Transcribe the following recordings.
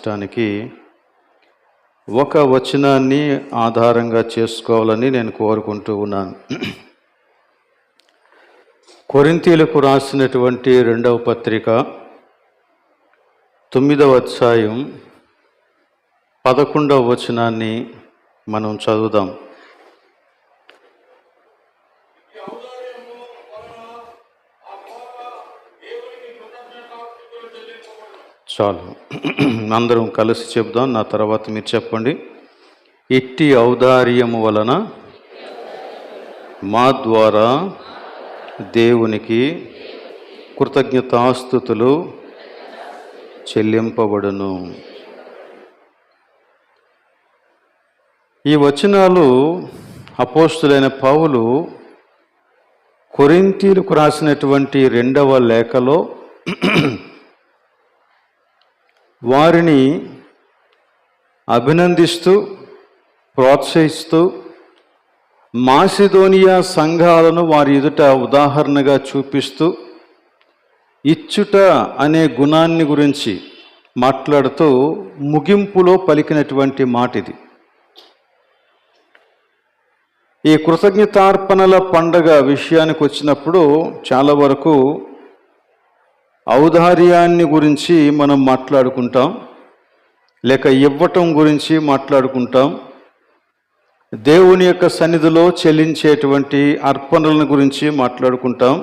డానికి ఒక వచనాన్ని ఆధారంగా చేసుకోవాలని నేను కోరుకుంటూ ఉన్నాను. కొరింథీయులకు రాసినటువంటి 2వ పత్రిక 9వ అధ్యాయం 11వ వచనాన్ని మనం చదువుదాం. చాలు, అందరం కలిసి చెప్దాం. నా తర్వాత మీరు చెప్పండి. ఇట్టి ఔదార్యము వలన మా ద్వారా దేవునికి కృతజ్ఞతాస్తుతులు చెల్లింపబడును. ఈ వచనాలు అపోస్తులైన పౌలు కొరింథీయులకు రాసినటువంటి 2వ లేఖలో వారిని అభినందిస్తూ ప్రోత్సహిస్తూ మాసిదోనియా సంఘాలను వారి ఎదుట ఉదాహరణగా చూపిస్తూ ఇచ్చుట అనే గుణాన్ని గురించి మాట్లాడుతూ ముగింపులో పలికినటువంటి మాట ఇది. ఈ కృతజ్ఞతార్పణల పండగ విషయానికి వచ్చినప్పుడు చాలా వరకు ఔదార్యాన్ని గురించి మనం మాట్లాడుకుంటాం, లేక ఇవ్వటం గురించి మాట్లాడుకుంటాం, దేవుని యొక్క సన్నిధిలో చెల్లించేటువంటి అర్పణలను గురించి మాట్లాడుకుంటాం.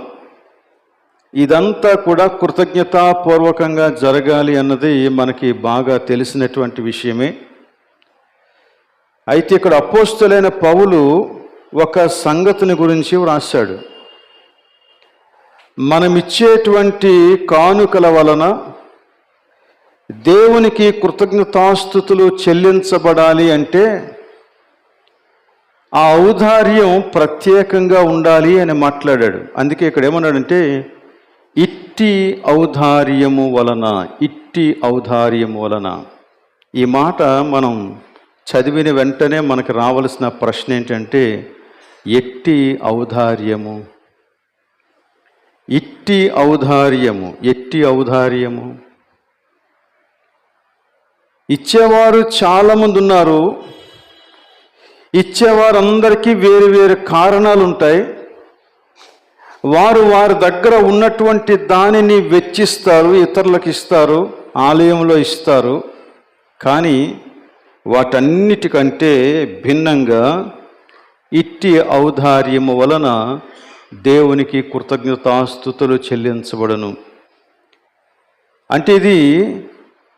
ఇదంతా కూడా కృతజ్ఞతాపూర్వకంగా జరగాలి అన్నది మనకి బాగా తెలిసినటువంటి విషయమే. అయితే ఇక్కడ అపోస్తలుడైన పౌలు ఒక సంగతిని గురించి వ్రాశాడు. మనమిచ్చేటువంటి కానుకల వలన దేవునికి కృతజ్ఞతాస్తుతులు చెల్లించబడాలి అంటే ఆ ఔదార్యం ప్రత్యేకంగా ఉండాలి అని మాట్లాడాడు. అందుకే ఇక్కడ ఏమన్నాడంటే ఇట్టి ఔదార్యము వలన, ఇట్టి ఔదార్యము వలన. ఈ మాట మనం చదివిన వెంటనే మనకు రావలసిన ప్రశ్న ఏంటంటే ఎట్టి ఔదార్యము, ఇట్టి ఔదార్యము, ఎట్టి ఔదార్యము. ఇచ్చేవారు చాలామంది ఉన్నారు. ఇచ్చేవారందరికీ వేరు వేరు కారణాలు ఉంటాయి. వారు వారి దగ్గర ఉన్నటువంటి దానిని వెచ్చిస్తారు, ఇతరులకు ఇస్తారు, ఆలయంలో ఇస్తారు. కానీ వాటన్నిటికంటే భిన్నంగా ఇట్టి ఔదార్యము వలన దేవునికి కృతజ్ఞతాస్తుతులు చెల్లించబడును. అంటే ఇది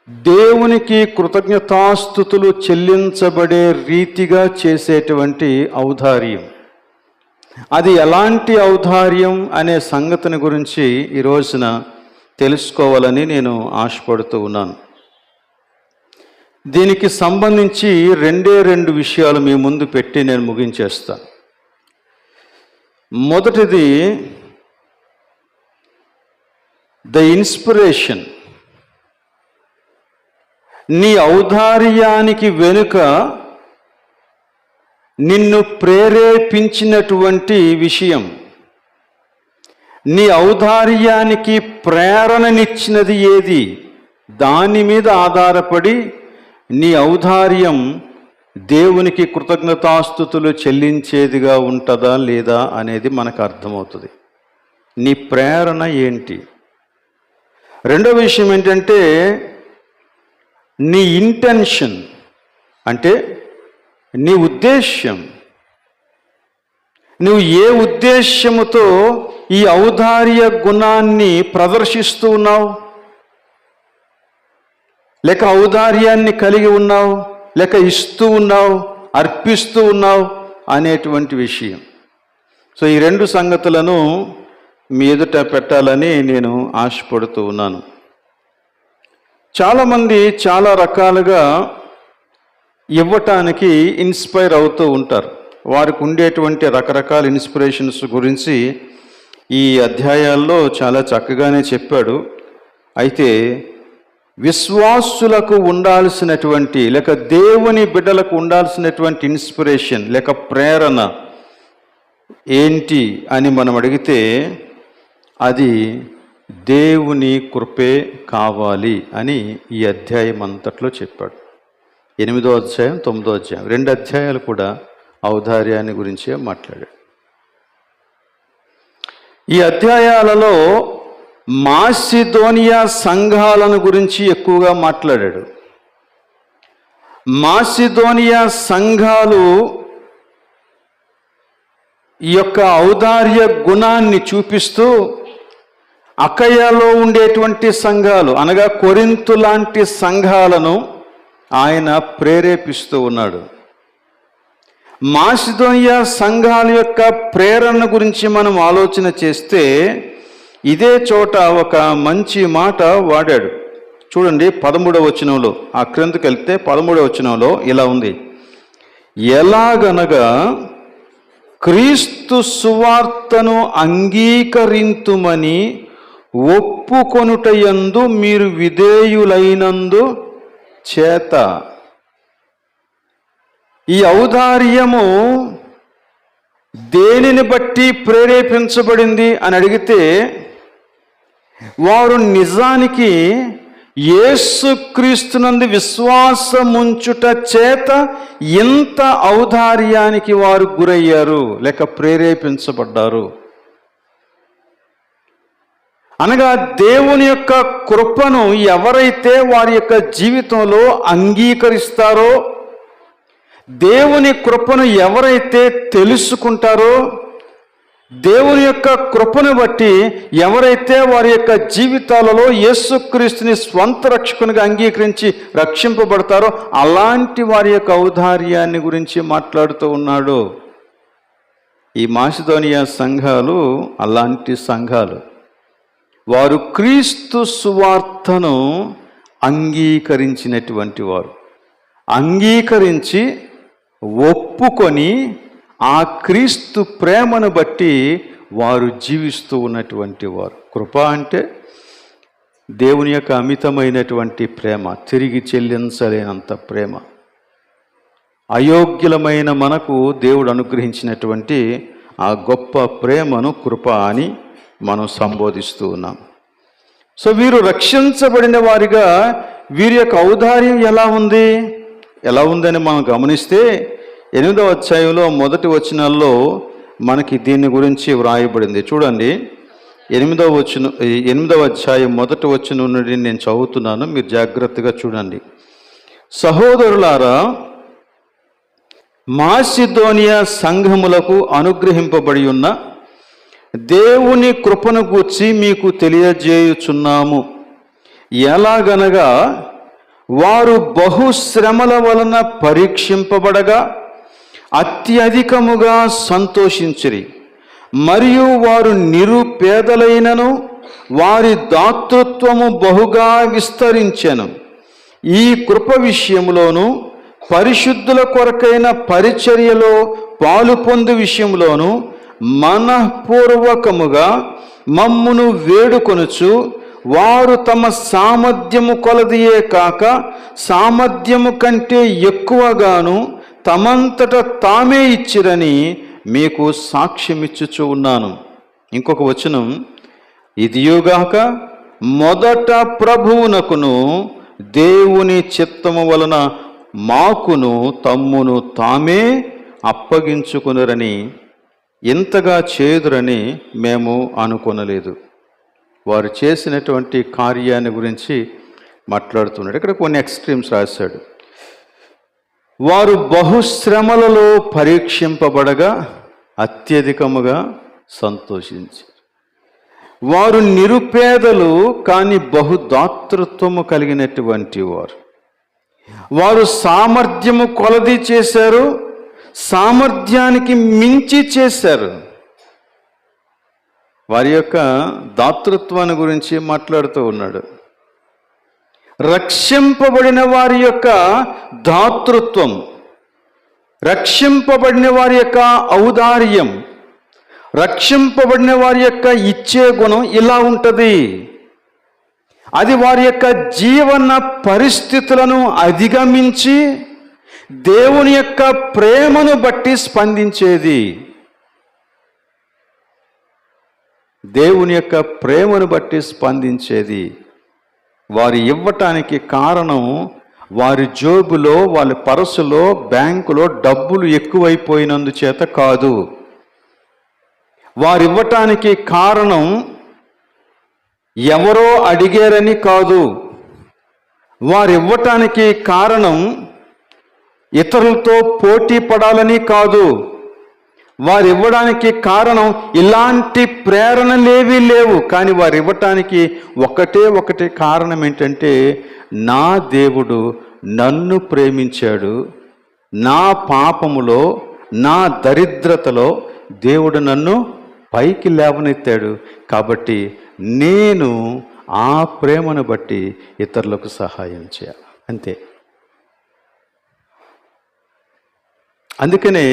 దేవునికి కృతజ్ఞతాస్తుతులు చెల్లించబడే రీతిగా చేసేటువంటి ఔదార్యం. అది ఎలాంటి ఔదార్యం అనే సంగతిని గురించి ఈ రోజున తెలుసుకోవాలని నేను ఆశపడుతూ ఉన్నాను. దీనికి సంబంధించి 2 విషయాలు మీ ముందు పెట్టి నేను ముగించేస్తాను. మొదటిది ద ఇన్స్పిరేషన్. నీ ఔదార్యానికి వెనుక నిన్ను ప్రేరేపించినటువంటి విషయం, నీ ఔదార్యానికి ప్రేరణనిచ్చినది ఏది, దాని మీద ఆధారపడి నీ ఔదార్యం దేవునికి కృతజ్ఞతాస్తుతులు చెల్లించేదిగా ఉంటుందా లేదా అనేది మనకు అర్థమవుతుంది. నీ ప్రేరణ ఏంటి? రెండో విషయం ఏంటంటే నీ ఇంటెన్షన్, అంటే నీ ఉద్దేశ్యం. నువ్వు ఏ ఉద్దేశ్యముతో ఈ ఔదార్య గుణాన్ని ప్రదర్శిస్తూ ఉన్నావు, లేక ఔదార్యాన్ని కలిగి ఉన్నావు, లేక ఇస్తూ ఉన్నావు, అర్పిస్తూ ఉన్నావు అనేటువంటి విషయం. సో ఈ 2 సంగతులను మీ ఎదుట పెట్టాలని నేను ఆశపడుతూ ఉన్నాను. చాలామంది చాలా రకాలుగా ఇవ్వటానికి ఇన్స్పైర్ అవుతూ ఉంటారు. వారికి ఉండేటువంటి రకరకాల ఇన్స్పిరేషన్స్ గురించి ఈ అధ్యాయాల్లో చాలా చక్కగానే చెప్పాడు. అయితే విశ్వాసులకు ఉండాల్సినటువంటి, లేక దేవుని బిడ్డలకు ఉండాల్సినటువంటి ఇన్స్పిరేషన్ లేక ప్రేరణ ఏంటి అని మనం అడిగితే అది దేవుని కృపే కావాలి అని ఈ అధ్యాయం అంతట్లో చెప్పాడు. 8వ అధ్యాయం 9వ అధ్యాయం 2 అధ్యాయాలు కూడా ఔదార్యాన్ని గురించే మాట్లాడాడు. ఈ అధ్యాయాలలో మాసిదోనియా సంఘాలను గురించి ఎక్కువగా మాట్లాడాడు. మాసిదోనియా సంఘాలు ఈ యొక్క ఔదార్య గుణాన్ని చూపిస్తూ అకయలో ఉండేటువంటి సంఘాలు అనగా కొరింతు లాంటి సంఘాలను ఆయన ప్రేరేపిస్తూ ఉన్నాడు. మాసిదోనియా సంఘాల యొక్క ప్రేరణ గురించి మనం ఆలోచన చేస్తే ఇదే చోట ఒక మంచి మాట వాడాడు. చూడండి 13వ వచనంలో, ఆ క్రిందకి వెళ్తే 13వ వచనంలో ఇలా ఉంది, ఎలాగనగా క్రీస్తు సువార్తను అంగీకరింతుమని ఒప్పుకొనుటయందు మీరు విధేయులైనందు చేత. ఈ ఔదార్యము దేనిని బట్టి ప్రేరేపించబడింది అని అడిగితే, వారు నిజానికి యేసుక్రీస్తునందు విశ్వాసముంచుట చేత ఎంత ఔదార్యానికి వారు గురయ్యారు లేక ప్రేరేపించబడ్డారు. అనగా దేవుని యొక్క కృపను ఎవరైతే వారి యొక్క జీవితంలో అంగీకరిస్తారో, దేవుని కృపను ఎవరైతే తెలుసుకుంటారో, దేవుని యొక్క కృపను బట్టి ఎవరైతే వారి యొక్క జీవితాలలో యేసుక్రీస్తుని స్వంత రక్షకునిగా అంగీకరించి రక్షింపబడతారో అలాంటి వారి యొక్క ఔదార్యాన్ని గురించి మాట్లాడుతూ ఉన్నాడు. ఈ మాసిదోనియా సంఘాలు అలాంటి సంఘాలు. వారు క్రీస్తు సువార్తను అంగీకరించినటువంటి వారు, అంగీకరించి ఒప్పుకొని ఆ క్రీస్తు ప్రేమను బట్టి వారు జీవిస్తూ ఉన్నటువంటి వారు. కృప అంటే దేవుని యొక్క అమితమైనటువంటి ప్రేమ, తిరిగి చెల్లించలేనంత ప్రేమ. అయోగ్యులమైన మనకు దేవుడు అనుగ్రహించినటువంటి ఆ గొప్ప ప్రేమను కృప అని మనం సంబోధిస్తూ ఉన్నాం. సో వీరు రక్షించబడిన వారిగా వీరి యొక్క ఔదార్యం ఎలా ఉందని మనం గమనిస్తే 8వ అధ్యాయంలో మొదటి వచనాల్లో మనకి దీని గురించి వ్రాయబడింది. చూడండి, 8వ అధ్యాయం మొదటి వచనం నుండి నేను చదువుతున్నాను, మీరు జాగ్రత్తగా చూడండి. సహోదరులారా, మాసిదోనియా సంఘములకు అనుగ్రహింపబడి ఉన్న దేవుని కృపను గూర్చి మీకు తెలియజేయుచున్నాము. ఎలాగనగా వారు బహుశ్రమల వలన పరీక్షింపబడగా అత్యధికముగా సంతోషించిరి, మరియు వారు నిరుపేదలైనను వారి దాతృత్వము బహుగా విస్తరించెను. ఈ కృప విషయంలోను పరిశుద్ధుల కొరకైన పరిచర్యలో పాలు పొందు విషయంలోను మనఃపూర్వకముగా మమ్మును వేడుకొనుచు వారు తమ సామర్థ్యము కొలదియే కాక సామర్థ్యము కంటే ఎక్కువగాను తమంతట తామే ఇచ్చిరని మీకు సాక్ష్యమిచ్చుచూ ఉన్నాను. ఇంకొక వచనం, ఇదియుగాక మొదట ప్రభువునకును దేవుని చిత్తము వలన మాకును తమ్మును తామే అప్పగించుకునరని ఇంతగా చేదురని మేము అనుకొనలేదు. వారు చేసినటువంటి కార్యాన్ని గురించి మాట్లాడుతున్నాడు. ఇక్కడ కొన్ని ఎక్స్ట్రీమ్స్ రాశాడు. వారు బహుశ్రమలలో పరీక్షింపబడగా అత్యధికముగా సంతోషించారు. వారు నిరుపేదలు కానీ బహుదాతృత్వము కలిగినటువంటి వారు. వారు సామర్థ్యము కొలది చేశారు, సామర్థ్యానికి మించి చేశారు. వారి యొక్క దాతృత్వాన్ని గురించి మాట్లాడుతూ ఉన్నాడు. రక్షింపబడిన వారి యొక్క దాతృత్వం, రక్షింపబడిన వారి యొక్క ఔదార్యం, రక్షింపబడిన వారి యొక్క ఇచ్చే గుణం ఇలా ఉంటుంది. అది వారి యొక్క జీవన పరిస్థితులను అధిగమించి దేవుని యొక్క ప్రేమను బట్టి స్పందించేది. దేవుని యొక్క ప్రేమను బట్టి స్పందించేది. వారు ఇవ్వటానికి కారణం వారి జోబులో, వాళ్ళ పర్సులో, బ్యాంకులో డబ్బులు ఎక్కువైపోయినందుచేత కాదు. వారు ఇవ్వటానికి కారణం ఎవరో అడిగారని కాదు. వారు ఇవ్వటానికి కారణం ఇతరులతో పోటీ పడాలని కాదు. వారు ఇవ్వడానికి కారణం ఇలాంటి ప్రేరణలేవీ లేవు. కానీ వారు ఇవ్వటానికి ఒకటే కారణం ఏంటంటే, నా దేవుడు నన్ను ప్రేమించాడు, నా పాపములో, నా దరిద్రతలో దేవుడు నన్ను పైకి లేవనెత్తాడు, కాబట్టి నేను ఆ ప్రేమను బట్టి ఇతరులకు సహాయం చేయాలి, అంతే. అందుకనే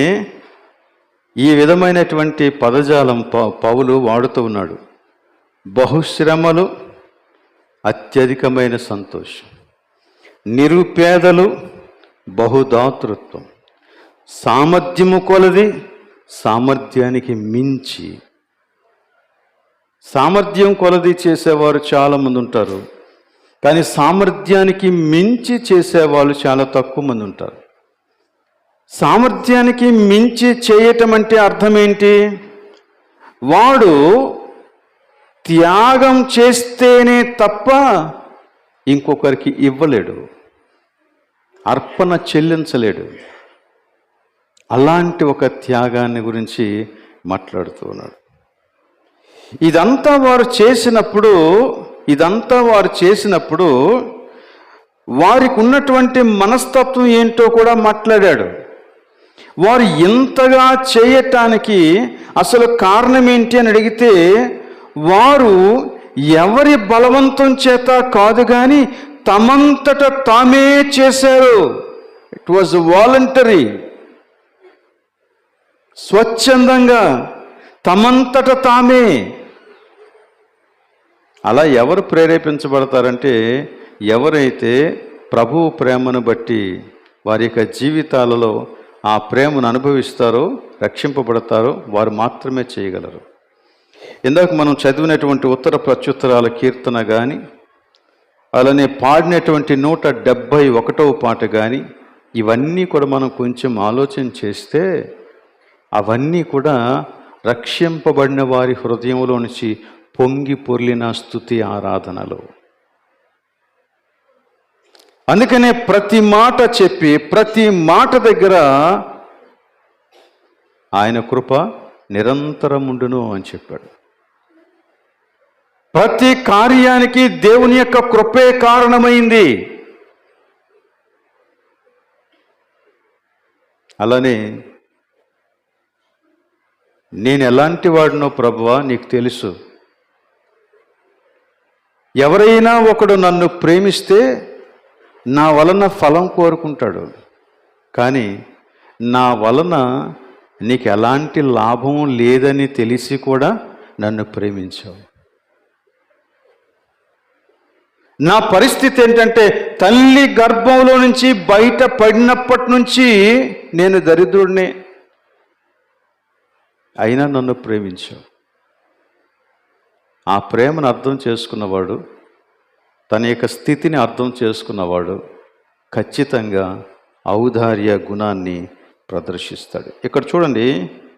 ఈ విధమైనటువంటి పదజాలం పౌలు వాడుతూ ఉన్నాడు. బహుశ్రమలు, అత్యధికమైన సంతోషం, నిరుపేదలు, బహుదాతృత్వం, సామర్థ్యము కొలది, సామర్థ్యానికి మించి. సామర్థ్యం కొలది చేసేవారు చాలామంది ఉంటారు, కానీ సామర్థ్యానికి మించి చేసేవాళ్ళు చాలా తక్కువ మంది ఉంటారు. సామర్థ్యానికి మించి చేయటం అంటే అర్థం ఏంటి? వాడు త్యాగం చేస్తేనే తప్ప ఇంకొకరికి ఇవ్వలేడు, అర్పణ చెల్లించలేడు. అలాంటి ఒక త్యాగాన్ని గురించి మాట్లాడుతూ ఉన్నాడు. ఇదంతా వారు చేసినప్పుడు వారికి ఉన్నటువంటి మనస్తత్వం ఏంటో కూడా మాట్లాడాడు. వారు ఇంతగా చేయటానికి అసలు కారణం ఏంటి అని అడిగితే, వారు ఎవరి బలవంతం చేత కాదు కానీ తమంతట తామే చేశారు. ఇట్ వాజ్ వాలంటరీ, స్వచ్ఛందంగా, తమంతట తామే. అలా ఎవరు ప్రేరేపించబడతారంటే, ఎవరైతే ప్రభువు ప్రేమను బట్టి వారి యొక్క జీవితాలలో ఆ ప్రేమను అనుభవిస్తారో, రక్షింపబడతారో వారు మాత్రమే చేయగలరు. ఇందాక మనం చదివినటువంటి ఉత్తర ప్రత్యుత్తరాల కీర్తన కానీ, అలానే పాడినటువంటి 171వ పాట కానీ, ఇవన్నీ కూడా మనం కొంచెం ఆలోచన చేస్తే అవన్నీ కూడా రక్షింపబడిన వారి హృదయంలో నుంచి పొంగి పొర్లిన స్తుతి ఆరాధనలు. అందుకనే ప్రతి మాట చెప్పి, ప్రతి మాట దగ్గర ఆయన కృప నిరంతరముండును అని చెప్పాడు. ప్రతి కార్యానికి దేవుని యొక్క కృపే కారణమైంది. అలానే నేను ఎలాంటి వాడినో ప్రభువా నీకు తెలుసు. ఎవరైనా ఒకడు నన్ను ప్రేమిస్తే నా వలన ఫలం కోరుకుంటాడు, కానీ నా వలన నీకు ఎలాంటి లాభం లేదని తెలిసి కూడా నన్ను ప్రేమించావు. నా పరిస్థితి ఏంటంటే, తల్లి గర్భంలో నుంచి బయట పడినప్పటి నుంచి నేను దరిద్రుడినే, అయినా నన్ను ప్రేమించావు. ఆ ప్రేమను అర్థం చేసుకున్నవాడు, తన యొక్క స్థితిని అర్థం చేసుకున్నవాడు ఖచ్చితంగా ఔదార్య గుణాన్ని ప్రదర్శిస్తాడు. ఇక్కడ చూడండి,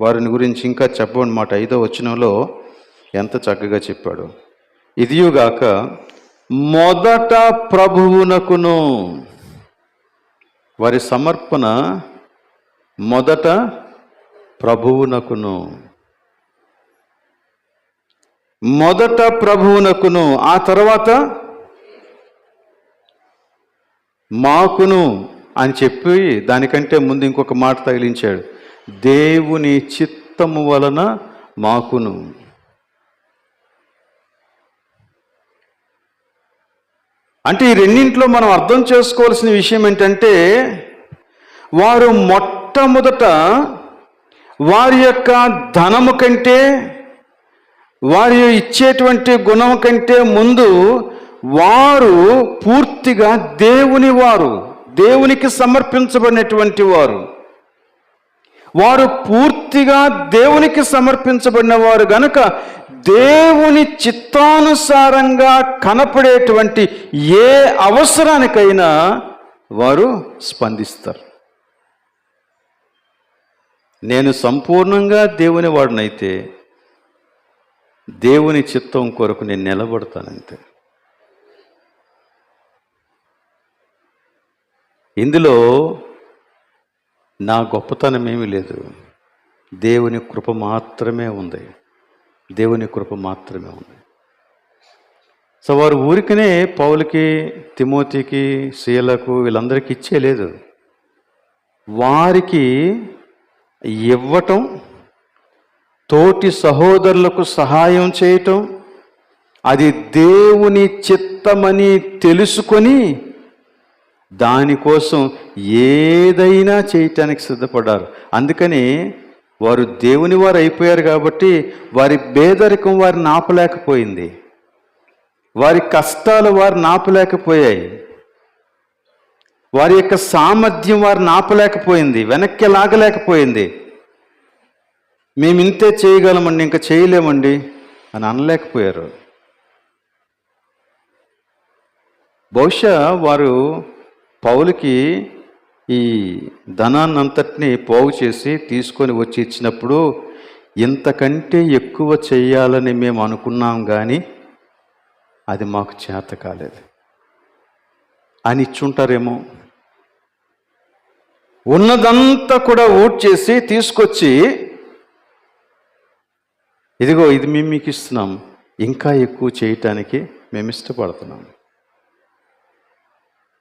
వారిని గురించి ఇంకా చెప్పమన్నమాట. 5వ వచనంలో ఎంత చక్కగా చెప్పాడు. ఇదియుగాక మొదట ప్రభువునకును, వారి సమర్పణ మొదట ప్రభువునకును, మొదట ప్రభువునకును, ఆ తర్వాత మాకును అని చెప్పి దానికంటే ముందు ఇంకొక మాట తగిలించాడు, దేవుని చిత్తము వలన మాకును. అంటే ఈ రెండింటిలో మనం అర్థం చేసుకోవాల్సిన విషయం ఏంటంటే, వారు మొట్టమొదట వారి యొక్క ధనము కంటే, వారి ఇచ్చేటువంటి గుణం కంటే ముందు వారు పూర్తిగా దేవునికి సమర్పించబడినటువంటి వారు. వారు పూర్తిగా దేవునికి సమర్పించబడిన వారు గనుక దేవుని చిత్తానుసారంగా కనపడేటువంటి ఏ అవసరానికైనా వారు స్పందిస్తారు. నేను సంపూర్ణంగా దేవుని వాడినైతే దేవుని చిత్తం కొరకు నేను నిలబడతానంతే. ఇందులో నా గొప్పతనం ఏమీ లేదు, దేవుని కృప మాత్రమే ఉంది. దేవుని కృప మాత్రమే ఉంది. సో వారు ఊరికనే పౌలుకి, తిమోతికి, శీలకు వీళ్ళందరికీ ఇచ్చేయలేదు. వారికి ఇవ్వటం, తోటి సహోదరులకు సహాయం చేయటం, అది దేవుని చిత్తమని తెలుసుకొని దానికోసం ఏదైనా చేయటానికి సిద్ధపడ్డారు. అందుకని వారు దేవుని వారు అయిపోయారు కాబట్టి వారి పేదరికం వారిని ఆపలేకపోయింది, వారి కష్టాలు వారిని ఆపలేకపోయాయి, వారి యొక్క సామర్థ్యం వారిని ఆపలేకపోయింది, వెనక్కి లాగలేకపోయింది. మేము ఇంతే చేయగలమండి, ఇంకా చేయలేమండి అని అనలేకపోయారు. బహుశా వారు పౌలుకి ఈ ధనాన్నంతటినీ పోగు చేసి తీసుకొని వచ్చి ఇచ్చినప్పుడు ఇంతకంటే ఎక్కువ చేయాలని మేము అనుకున్నాం, కానీ అది మాకు చేత కాలేదు అని ఇచ్చుంటారేమో. ఉన్నదంతా కూడా ఊట్ చేసి తీసుకొచ్చి, ఇదిగో ఇది మేము మీకు ఇస్తున్నాం, ఇంకా ఎక్కువ చేయటానికి మేము ఇష్టపడుతున్నాం,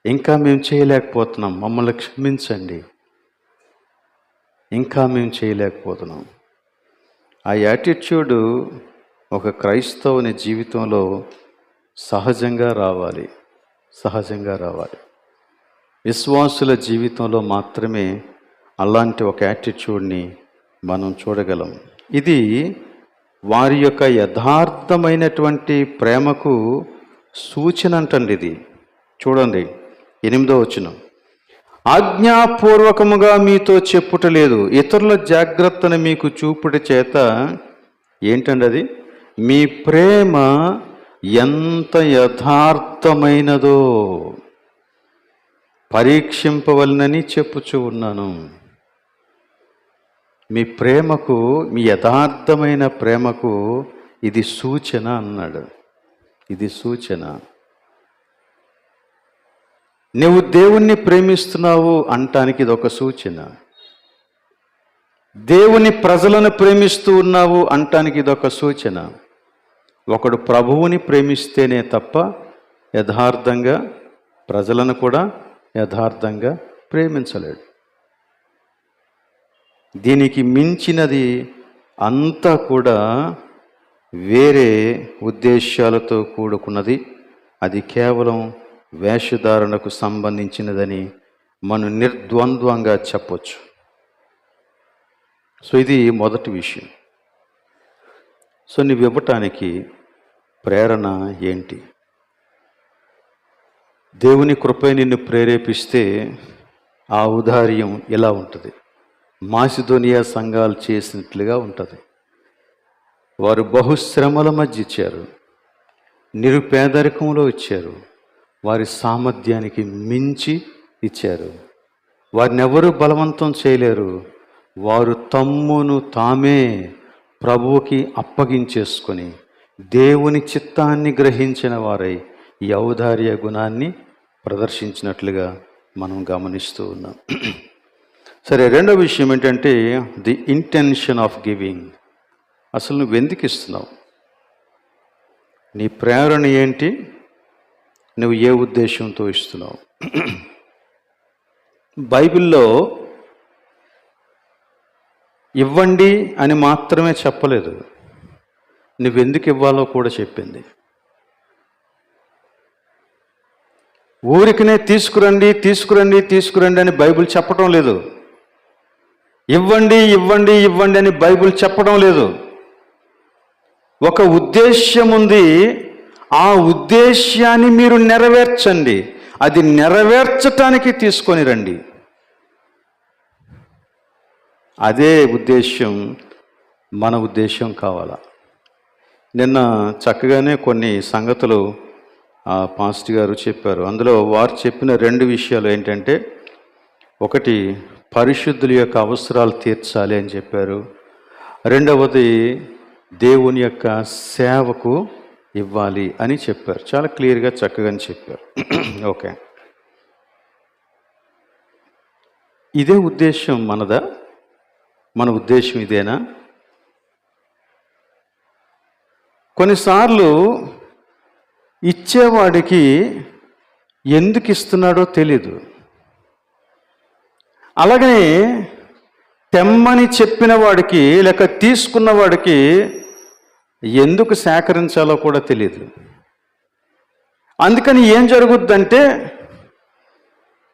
ఇంకా మేము చేయలేకపోతున్నాం, మమ్మల్ని క్షమించండి, ఇంకా మేము చేయలేకపోతున్నాం. ఆ యాటిట్యూడ్ ఒక క్రైస్తవుని జీవితంలో సహజంగా రావాలి, సహజంగా రావాలి. విశ్వాసుల జీవితంలో మాత్రమే అలాంటి ఒక యాటిట్యూడ్ని మనం చూడగలం. ఇది వారి యొక్క యథార్థమైనటువంటి ప్రేమకు సూచన అంటండి. ఇది చూడండి, 8వ వచనం. ఆజ్ఞాపూర్వకముగా మీతో చెప్పుట లేదు, ఇతరుల జాగ్రత్తను మీకు చూపుట చేత ఏంటండి అది, మీ ప్రేమ ఎంత యథార్థమైనదో పరీక్షింపవలనని చెప్పుచూ ఉన్నాను. మీ ప్రేమకు, మీ యథార్థమైన ప్రేమకు ఇది సూచన అన్నాడు. ఇది సూచన. నువ్వు దేవుణ్ణి ప్రేమిస్తున్నావు అంటానికి ఇది ఒక సూచన. దేవుని ప్రజలను ప్రేమిస్తూ ఉన్నావు అంటానికి ఇది ఒక సూచన. ఒకడు ప్రభువుని ప్రేమిస్తేనే తప్ప యథార్థంగా ప్రజలను కూడా యథార్థంగా ప్రేమించలేడు. దీనికి మించినది అంతా కూడా వేరే ఉద్దేశాలతో కూడుకున్నది. అది కేవలం వేషధారణకు సంబంధించినదని మనం నిర్ద్వంద్వంగా చెప్పొచ్చు. సో ఇది మొదటి విషయం. సో నువ్వు ఇవ్వటానికి ప్రేరణ ఏంటి? దేవుని కృపై నిన్ను ప్రేరేపిస్తే ఆ ఔదార్యం ఎలా ఉంటుంది? మాసిదోనియా సంఘాలు చేసినట్లుగా ఉంటుంది. వారు బహుశ్రమల మధ్య ఇచ్చారు, నిరుపేదరికంలో ఇచ్చారు, వారి సామర్థ్యానికి మించి ఇచ్చారు. వారిని ఎవరు బలవంతం చేయలేరు. వారు తమ్మును తామే ప్రభువుకి అప్పగించేసుకొని దేవుని చిత్తాన్ని గ్రహించిన వారై ఈ ఔదార్య గుణాన్ని ప్రదర్శించినట్లుగా మనం గమనిస్తూ ఉన్నాం. సరే, రెండవ విషయం ఏంటంటే ది ఇంటెన్షన్ ఆఫ్ గివింగ్. అసలు నువ్వు ఎందుకు ఇస్తున్నావు? నీ ప్రేరణ ఏంటి? నువ్వు ఏ ఉద్దేశంతో ఇస్తున్నావు? బైబిల్లో ఇవ్వండి అని మాత్రమే చెప్పలేదు, నువ్వెందుకు ఇవ్వాలో కూడా చెప్పింది. ఊరికనే తీసుకురండి తీసుకురండి తీసుకురండి అని బైబిల్ చెప్పడం లేదు. ఇవ్వండి ఇవ్వండి ఇవ్వండి అని బైబిల్ చెప్పడం లేదు. ఒక ఉద్దేశ్యం ఉంది, ఆ ఉద్దేశ్యాన్ని మీరు నెరవేర్చండి, అది నెరవేర్చటానికి తీసుకొని రండి. అదే ఉద్దేశ్యం మన ఉద్దేశం కావాలా? నిన్న చక్కగానే కొన్ని సంగతులు పాస్టర్ గారు చెప్పారు. అందులో వారు చెప్పిన 2 విషయాలు ఏంటంటే, ఒకటి పరిశుద్ధుల యొక్క అవసరాలు తీర్చాలి అని చెప్పారు. రెండవది దేవుని యొక్క సేవకు ఇవ్వాలి అని చెప్పారు. చాలా క్లియర్గా చక్కగానే చెప్పారు. ఓకే, ఇదే ఉద్దేశం మనదా? మన ఉద్దేశం ఇదేనా? కొన్నిసార్లు ఇచ్చేవాడికి ఎందుకు ఇస్తున్నాడో తెలీదు. అలాగనే తెమ్మని చెప్పిన వాడికి లేక తీసుకున్న వాడికి ఎందుకు సేకరించాలో కూడా తెలియదు. అందుకని ఏం జరుగుద్దంటే,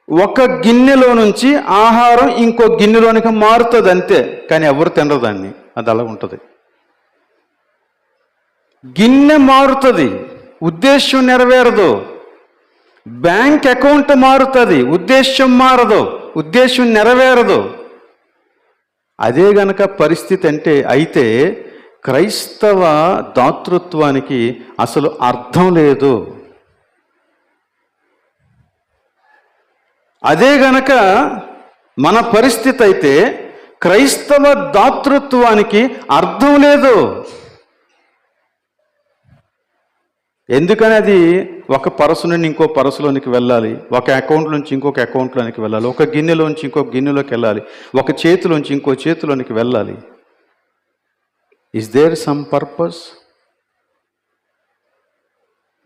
ఒక గిన్నెలో నుంచి ఆహారం ఇంకో గిన్నెలోనికి మారుతుంది అంతే, కానీ ఎవరు తినరు దాన్ని. అది అలా ఉంటుంది. గిన్నె మారుతుంది, ఉద్దేశం నెరవేరదు. బ్యాంక్ అకౌంట్ మారుతుంది, ఉద్దేశం మారదు, ఉద్దేశం నెరవేరదు. అదే గనక పరిస్థితి అయితే క్రైస్తవ దాతృత్వానికి అసలు అర్థం లేదు. అదే గనక మన పరిస్థితి అయితే క్రైస్తవ దాతృత్వానికి అర్థం లేదు. ఎందుకని అది ఒక పరసు నుండి ఇంకో పరసులోనికి వెళ్ళాలి, ఒక అకౌంట్ నుంచి ఇంకొక అకౌంట్లోనికి వెళ్ళాలి, ఒక గిన్నెలోంచి ఇంకొక గిన్నెలోకి వెళ్ళాలి, ఒక చేతిలోంచి ఇంకో చేతిలోనికి వెళ్ళాలి. Is there some purpose?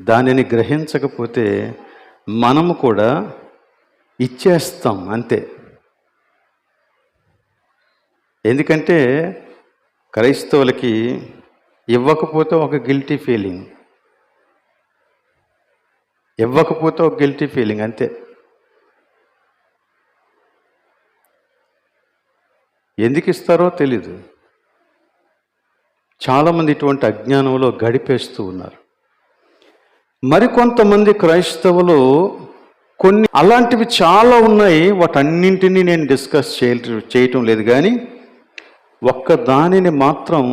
దానిని గ్రహించకపోతే మనము కూడా ఇచ్చేస్తాం అంతే. ఎందుకంటే క్రైస్తవులకి ఇవ్వకపోతే ఒక గిల్టీ ఫీలింగ్, ఇవ్వకపోతే ఒక గిల్టీ ఫీలింగ్ అంతే. ఎందుకు ఇస్తారో తెలీదు. చాలామంది ఇటువంటి అజ్ఞానంలో గడిపేస్తూ ఉన్నారు. మరికొంతమంది క్రైస్తవులు కొన్ని అలాంటివి చాలా ఉన్నాయి. వాటన్నింటినీ నేను డిస్కస్ చేయటం లేదు, కానీ ఒక్క దానిని మాత్రం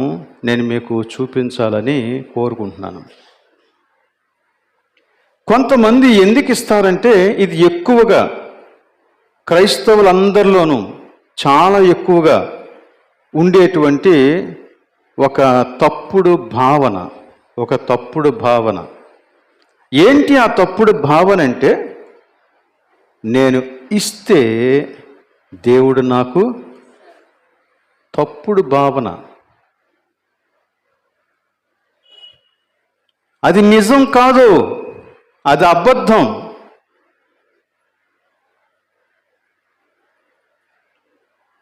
నేను మీకు చూపించాలని కోరుకుంటున్నాను. కొంతమంది ఎందుకు ఇస్తారంటే, ఇది ఎక్కువగా క్రైస్తవులందరిలోనూ చాలా ఎక్కువగా ఉండేటువంటి ఒక తప్పుడు భావన. ఏంటి ఆ తప్పుడు భావన అంటే, నేను ఇస్తే దేవుడు నాకు, తప్పుడు భావన. అది నిజం కాదు, అది అబద్ధం.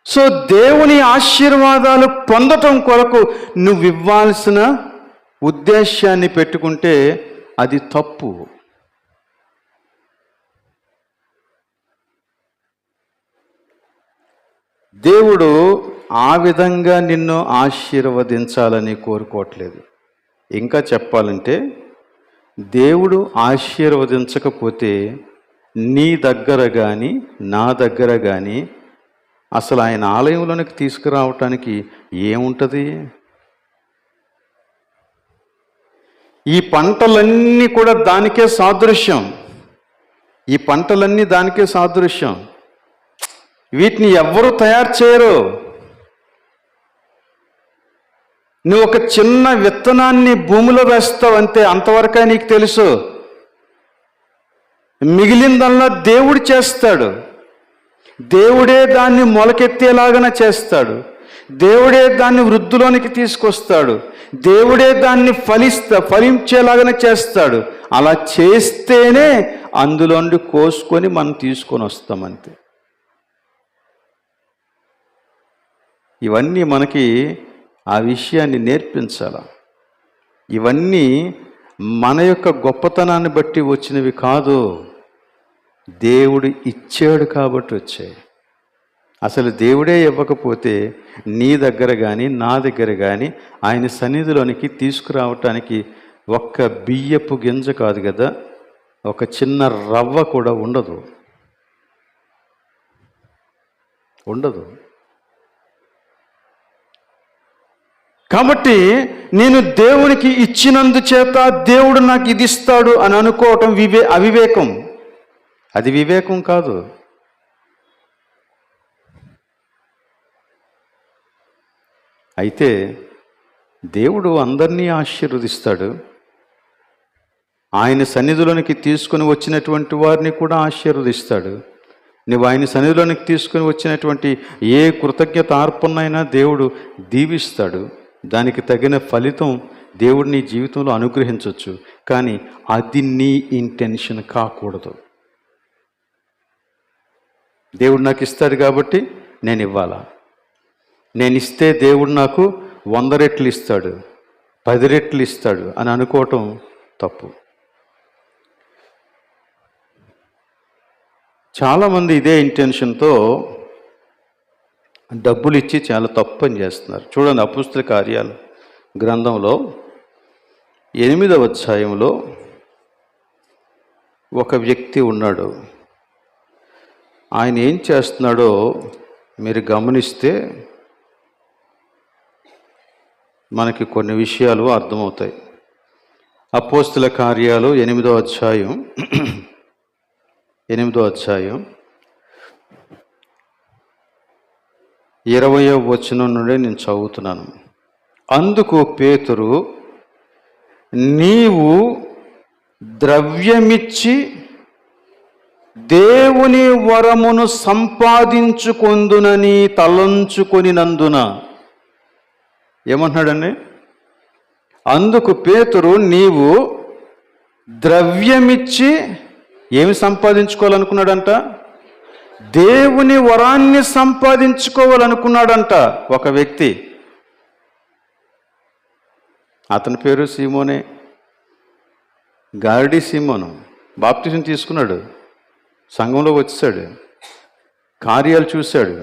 సో దేవుని ఆశీర్వాదాలు పొందటం కొరకు నువ్వు ఇవ్వాల్సిన ఉద్దేశాన్ని పెట్టుకుంటే అది తప్పు. దేవుడు ఆ విధంగా నిన్ను ఆశీర్వదించాలని కోరుకోవట్లేదు. ఇంకా చెప్పాలంటే, దేవుడు ఆశీర్వదించకపోతే నీ దగ్గర కానీ నా దగ్గర కానీ అసలు ఆయన ఆలయంలోనికి తీసుకురావటానికి ఏముంటుంది? ఈ పంటలన్నీ కూడా దానికే సాదృశ్యం. వీటిని ఎవ్వరూ తయారు చేయరు. నువ్వు ఒక చిన్న విత్తనాన్ని భూమిలో వేస్తావు అంతే, అంతవరకే నీకు తెలుసు. మిగిలిందల్లా దేవుడు చేస్తాడు. దేవుడే దాన్ని మొలకెత్తేలాగా చేస్తాడు. దేవుడే దాన్ని వృద్ధిలోనికి తీసుకొస్తాడు. దేవుడే దాన్ని ఫలించేలాగా చేస్తాడు. అలా చేస్తేనే అందులో నుండి కోసుకొని మనం తీసుకొని వస్తామంతే. ఇవన్నీ మనకి ఆ విషయాన్ని నేర్పించాల. ఇవన్నీ మన యొక్క గొప్పతనాన్ని బట్టి వచ్చినవి కాదు, దేవుడు ఇచ్చాడు కాబట్టి వచ్చాయి. అసలు దేవుడే ఇవ్వకపోతే నీ దగ్గర కానీ నా దగ్గర కానీ ఆయన సన్నిధిలోనికి తీసుకురావటానికి ఒక్క బియ్యపు గింజ కాదు కదా, ఒక చిన్న రవ్వ కూడా ఉండదు. కాబట్టి నేను దేవునికి ఇచ్చినందుచేత దేవుడు నాకు ఇది ఇస్తాడు అని అనుకోవటం అవివేకం. అది వివేకం కాదు. అయితే దేవుడు అందరినీ ఆశీర్వదిస్తాడు. ఆయన సన్నిధిలోనికి తీసుకొని వచ్చినటువంటి వారిని కూడా ఆశీర్వదిస్తాడు. నువ్వు ఆయన సన్నిధిలోనికి తీసుకొని వచ్చినటువంటి ఏ కృతజ్ఞత అర్పణైనా దేవుడు దీవిస్తాడు. దానికి తగిన ఫలితం దేవుడు నీ జీవితంలో అనుగ్రహించవచ్చు. కానీ అది నీ ఇంటెన్షన్ కాకూడదు. దేవుడు నాకు ఇస్తాడు కాబట్టి నేను ఇవ్వాలా, నేను ఇస్తే దేవుడు నాకు 100 రెట్లు ఇస్తాడు, 10 రెట్లు ఇస్తాడు అని అనుకోవటం తప్పు. చాలామంది ఇదే ఇంటెన్షన్తో డబ్బులు ఇచ్చి చాలా తప్పు పని చేస్తున్నారు. చూడండి, అపోస్తల కార్యాలు గ్రంథంలో 8వ అధ్యాయంలో ఒక వ్యక్తి ఉన్నాడు. ఆయన ఏం చేస్తున్నాడో మీరు గమనిస్తే మనకి కొన్ని విషయాలు అర్థమవుతాయి. అపోస్తల కార్యాలు 8వ అధ్యాయం 20వ వచనం నుండి నేను చదువుతున్నాను. అందుకు పేతురు, నీవు ద్రవ్యమిచ్చి దేవుని వరమును సంపాదించుకొందునని తలంచుకొనినందున. ఏమంటున్నాడండి? అందుకు పేతురు, నీవు ద్రవ్యమిచ్చి ఏమి సంపాదించుకోవాలనుకున్నాడంట? దేవుని వరాన్ని సంపాదించుకోవాలనుకున్నాడంట ఒక వ్యక్తి. అతని పేరు సీమోనే, గారడీ సీమోను. బాప్టిజం తీసుకున్నాడు, సంఘంలో వచ్చాడు, కార్యాలు చూశాడు.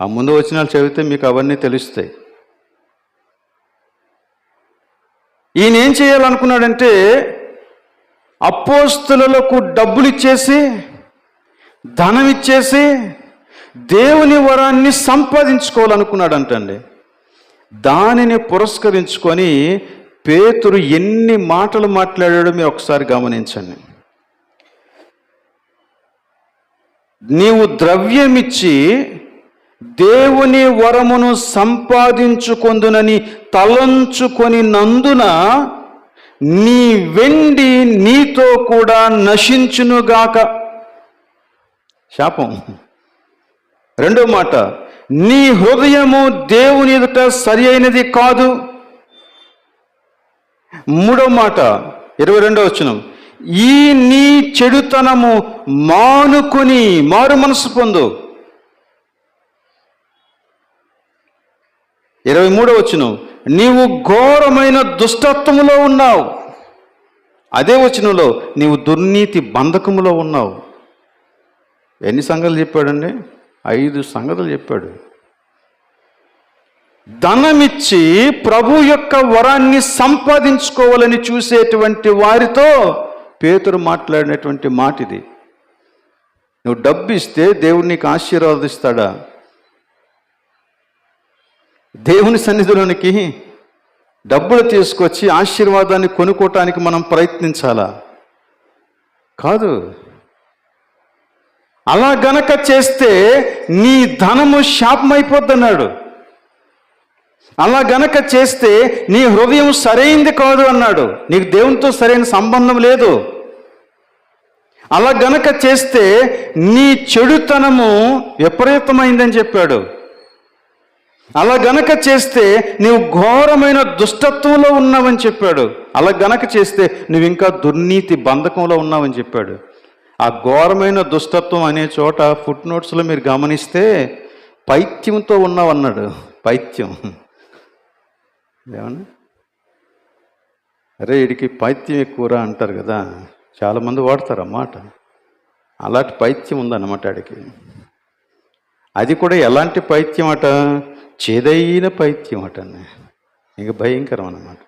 ఆ ముందు వచనాలు చదివితే మీకు అవన్నీ తెలుస్తాయి. ఈయన ఏం చేయాలనుకున్నాడంటే అపోస్తలులకు డబ్బులు ఇచ్చేసి, ధనం ఇచ్చేసి దేవుని వరాన్ని సంపాదించుకోవాలనుకున్నాడంటండి. దానిని పురస్కరించుకొని పేతురు ఎన్ని మాటలు మాట్లాడాడో మీరు ఒకసారి గమనించండి. నీవు ద్రవ్యమిచ్చి దేవుని వరమును సంపాదించుకొందునని తలంచుకొని నందున నీ వెండి నీతో కూడా నశించునుగాక. శాపం. రెండో మాట, నీ హృదయము దేవుని ఎదుట సరి అయినది కాదు. మూడో మాట 22వ వచనం, ఈ నీ చెడుతనము మానుకొని మారు మనసు పొందు. 23వ వచనం, నీవు ఘోరమైన దుష్టత్వములో ఉన్నావు. అదే వచనంలో నీవు దుర్నీతి బంధకములో ఉన్నావు. ఎన్ని సంగతులు చెప్పాడండి? 5 సంగతులు చెప్పాడు. ధనమిచ్చి ప్రభు యొక్క వరాన్ని సంపాదించుకోవాలని చూసేటువంటి వారితో పేతురు మాట్లాడినటువంటి మాట ఇది. నువ్వు డబ్బు ఇస్తే దేవుడు నీకు ఆశీర్వాదిస్తాడా? దేవుని సన్నిధిలోనికి డబ్బులు తీసుకొచ్చి ఆశీర్వాదాన్ని కొనుక్కోవటానికి మనం ప్రయత్నించాలా? కాదు. అలా గనక చేస్తే నీ ధనము శాపమైపోద్దన్నాడు. అలా గనక చేస్తే నీ హృదయం సరైంది కాదు అన్నాడు. నీకు దేవునితో సరైన సంబంధం లేదు. అలా గనక చేస్తే నీ చెడుతనము విపరీతమైందని చెప్పాడు. అలా గనక చేస్తే నీవు ఘోరమైన దుష్టత్వంలో ఉన్నావని చెప్పాడు. అలా గనక చేస్తే నువ్వు ఇంకా దుర్నీతి బంధకంలో ఉన్నావని చెప్పాడు. ఆ ఘోరమైన దుష్టత్వం అనే చోట ఫుట్ నోట్స్లో మీరు గమనిస్తే పైత్యంతో ఉన్నావన్నాడు. పైత్యం. ఏమన్నా అరే వీడికి పైత్యం ఎక్కువరా అంటారు కదా, చాలామంది వాడతారు అన్నమాట. అలాంటి పైత్యం ఉందన్నమాట ఆడికి. అది కూడా ఎలాంటి పైత్యం అట? చేదైన పైత్యం అట. ఇంక భయంకరం అన్నమాట.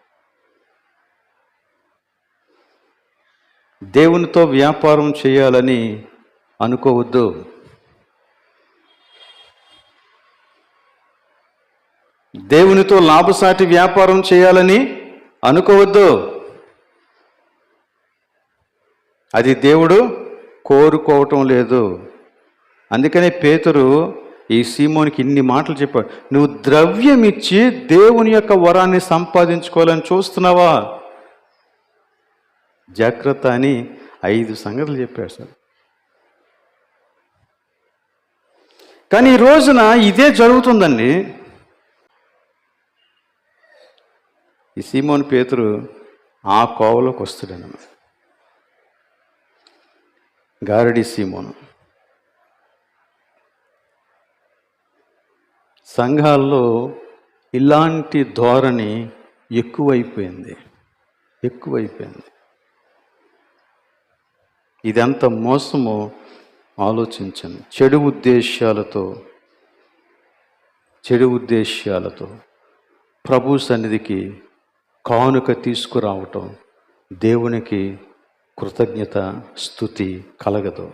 దేవునితో వ్యాపారం చేయాలని అనుకోవద్దు. దేవునితో లాభసాటి వ్యాపారం చేయాలని అనుకోవద్దు. అది దేవుడు కోరుకోవటం లేదు. అందుకనే పేతురు ఈ సీమోనికి ఇన్ని మాటలు చెప్పాడు. నువ్వు ద్రవ్యం ఇచ్చి దేవుని యొక్క వరాన్ని సంపాదించుకోవాలని చూస్తున్నావా? జాగ్రత్త అని 5 సంగతులు చెప్పాడు సార్. కానీ ఈ రోజున ఇదే జరుగుతుందండి. ఈ సీమోను పేతురు ఆ కోవలోకి వస్తాడన్నమాట. గారడి సీమోను. సంఘాల్లో ఇలాంటి ధోరణి ఎక్కువైపోయింది. ఇదంత మోసమో ఆలోచించండి. చెడు ఉద్దేశాలతో ప్రభు సన్నిధికి కానుక తీసుకురావటం దేవునికి కృతజ్ఞత స్తుతి కలగదు.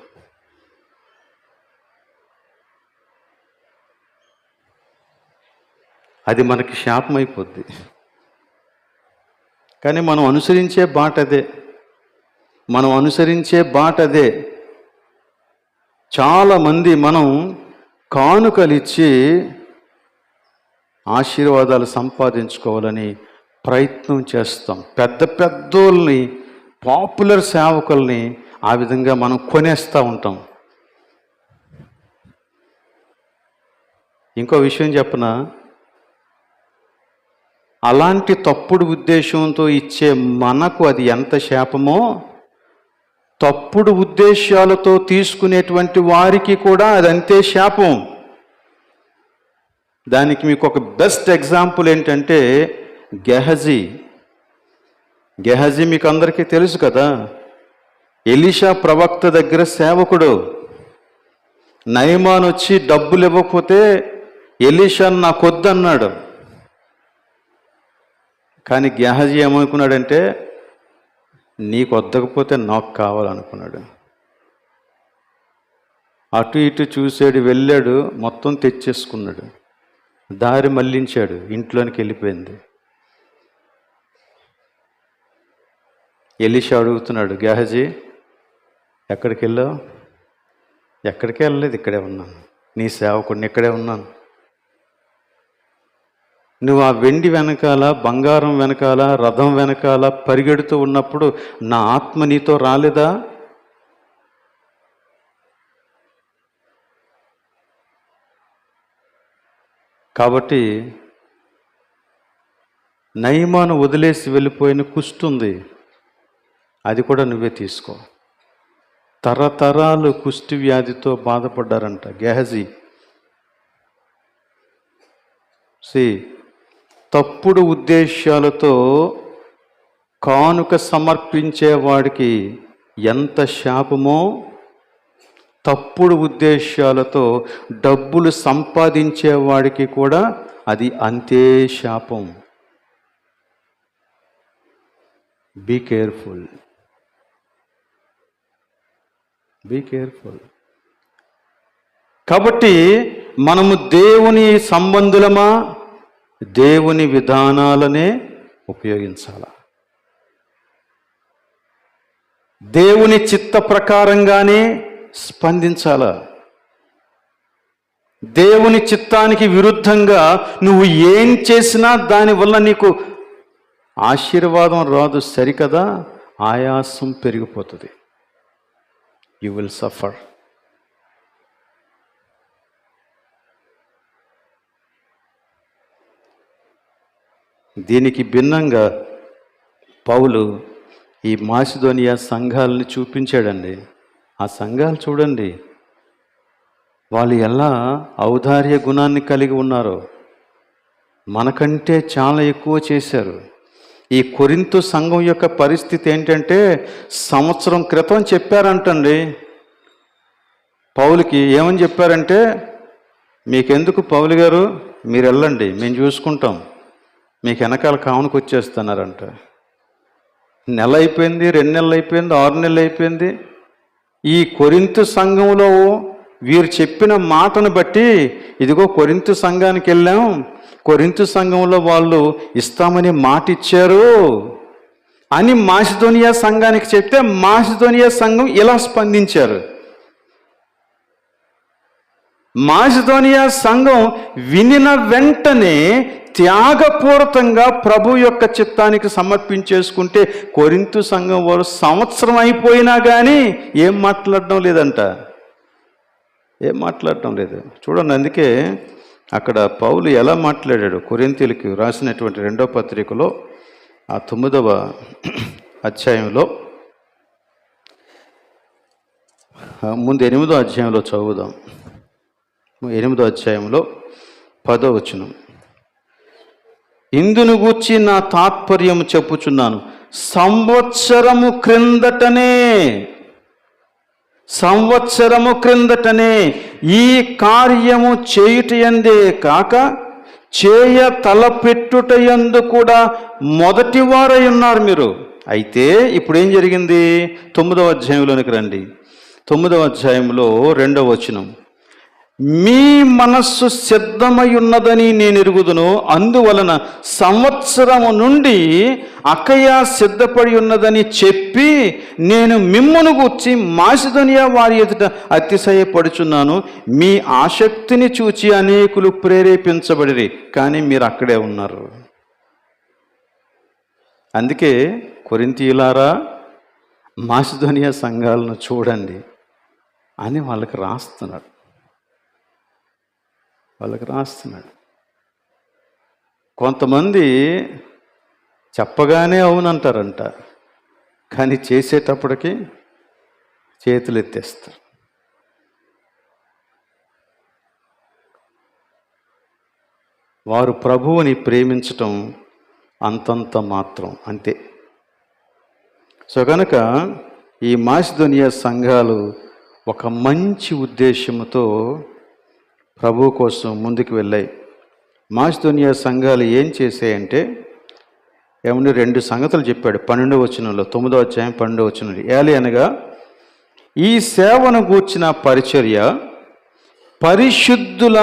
అది మనకి శాపమైపోద్ది. కానీ మనం అనుసరించే బాట అదే. చాలామంది మనం కానుకలిచ్చి ఆశీర్వాదాలు సంపాదించుకోవాలని ప్రయత్నం చేస్తాం. పెద్దోళ్ళని, పాపులర్ సేవకుల్ని ఆ విధంగా మనం కొనేస్తూ ఉంటాం. ఇంకో విషయం చెప్పనా, అలాంటి తప్పుడు ఉద్దేశంతో ఇచ్చే మనకు అది ఎంత శాపమో, తప్పుడు ఉద్దేశాలతో తీసుకునేటువంటి వారికి కూడా అది అంతే శాపం. దానికి మీకు ఒక బెస్ట్ ఎగ్జాంపుల్ ఏంటంటే గెహజీ మీకు అందరికీ తెలుసు కదా. ఎలీషా ప్రవక్త దగ్గర సేవకుడు. నయమాన్ వచ్చి డబ్బులు ఇవ్వకపోతే ఎలీషా నాకొద్దన్నాడు. కానీ గెహజీ ఏమనుకున్నాడంటే, నీకు వద్దకపోతే నాకు కావాలనుకున్నాడు. అటు ఇటు చూసాడు, వెళ్ళాడు, మొత్తం తెచ్చేసుకున్నాడు. దారి మళ్ళించాడు, ఇంట్లోనికి వెళ్ళిపోయింది. ఎలీషా అడుగుతున్నాడు, గెహజీ ఎక్కడికి వెళ్ళావు? ఎక్కడికి వెళ్ళలేదు, ఇక్కడే ఉన్నాను, నీ సేవకుడిని ఇక్కడే ఉన్నాను. నువ్వు ఆ వెండి వెనకాల, బంగారం వెనకాల, రథం వెనకాల పరిగెడుతూ ఉన్నప్పుడు నా ఆత్మ నీతో రాలేదా? కాబట్టి నయమాను వదిలేసి వెళ్ళిపోయిన కుష్టుంది, అది కూడా నువ్వే తీసుకో. తరతరాలు కుష్టి వ్యాధితో బాధపడ్డారంట గెహజీ. తప్పుడు ఉద్దేశాలతో కానుక సమర్పించేవాడికి ఎంత శాపమో, తప్పుడు ఉద్దేశాలతో డబ్బులు సంపాదించేవాడికి కూడా అది అంతే శాపం. Be careful. కాబట్టి మనము దేవుని సంబంధులమా, దేవుని విధానాలనే ఉపయోగించాల. దేవుని చిత్త ప్రకారంగానే స్పందించాల. దేవుని చిత్తానికి విరుద్ధంగా నువ్వు ఏం చేసినా దానివల్ల నీకు ఆశీర్వాదం రాదు, సరికదా, ఆయాసం పెరిగిపోతుంది. You will suffer. దీనికి భిన్నంగా పౌలు ఈ మాసిదోనియా సంఘాలని చూపించాడండి. ఆ సంఘాలు చూడండి, వాళ్ళు ఎలా ఔదార్య గుణాన్ని కలిగి ఉన్నారో, మనకంటే చాలా ఎక్కువ చేశారు. ఈ కొరింథు సంఘం యొక్క పరిస్థితి ఏంటంటే, సంవత్సరం క్రితం చెప్పారంటండి పౌలుకి. ఏమని చెప్పారంటే, మీకెందుకు పౌలు గారు, మీరు వెళ్ళండి, మేము చూసుకుంటాం, మీకు వెనకాల కానుక వచ్చేస్తున్నారంట. నెల అయిపోయింది, 2 నెలలు అయిపోయింది, 6 నెలలు అయిపోయింది. ఈ కొరింథు సంఘంలో వీరు చెప్పిన మాటను బట్టి ఇదిగో కొరింథు సంఘానికి వెళ్ళాం, కొరింథు సంఘంలో వాళ్ళు ఇస్తామని మాట ఇచ్చారు అని మాసిదోనియా సంఘానికి చెప్తే మాసిదోనియా సంఘం ఇలా స్పందించారు. మాసిదోనియా సంఘం వినిన వెంటనే త్యాగపూరితంగా ప్రభు యొక్క చిత్తానికి సమర్పించేసుకుంటే కొరింథు సంఘం వారు సంవత్సరం అయిపోయినా కానీ ఏం మాట్లాడడం లేదంట, ఏం మాట్లాడటం లేదు. చూడండి, అందుకే అక్కడ పౌలు ఎలా మాట్లాడాడు కొరింథీయులకు రాసినటువంటి 2వ పత్రికలో ఆ 9వ అధ్యాయంలో, ముందు 8వ అధ్యాయంలో చదువుదాం. 8వ అధ్యాయంలో 10వ వచనం. ఇందును గూర్చి నా తాత్పర్యము చెప్పుచున్నాను, సంవత్సరము క్రిందటనే ఈ కార్యము చేయుటయందే కాక చేయ తలపెట్టుటయందు కూడా మొదటి వారై ఉన్నారు మీరు. అయితే ఇప్పుడు ఏం జరిగింది? 9వ అధ్యాయంలోనికి రండి. 9వ అధ్యాయంలో 2వ వచనం. మీ మనస్సు సిద్ధమై ఉన్నదని నేను ఎరుగుదును, అందువలన సంవత్సరము నుండి అకయ సిద్ధపడి ఉన్నదని చెప్పి నేను మిమ్మును గూర్చి మాసిదోనియా వారి ఎదుట అతిశయపడుచున్నాను. మీ ఆసక్తిని చూచి అనేకులు ప్రేరేపించబడిరి, కానీ మీరు అక్కడే ఉన్నారు. అందుకే కొరింథీయులారా, మాసిదోనియా సంఘాలను చూడండి అని వాళ్ళకి రాస్తున్నాడు. కొంతమంది చెప్పగానే అవునంటారంట, కానీ చేసేటప్పటికి చేతులు ఎత్తేస్తారు. వారు ప్రభువుని ప్రేమించటం అంతంత మాత్రం, అంతే. సో కనుక ఈ మాసిదోనియా సంఘాలు ఒక మంచి ఉద్దేశంతో ప్రభు కోసం ముందుకు వెళ్ళాయి. మాసిదోనియా సంఘాలు ఏం చేసాయంటే, ఏమన్నా 2 సంగతులు చెప్పాడు 12వ వచనంలో, 9వ అధ్యాయం 12వ వచనంలో. ఏలి అనగా ఈ సేవను గూర్చిన పరిచర్య పరిశుద్ధుల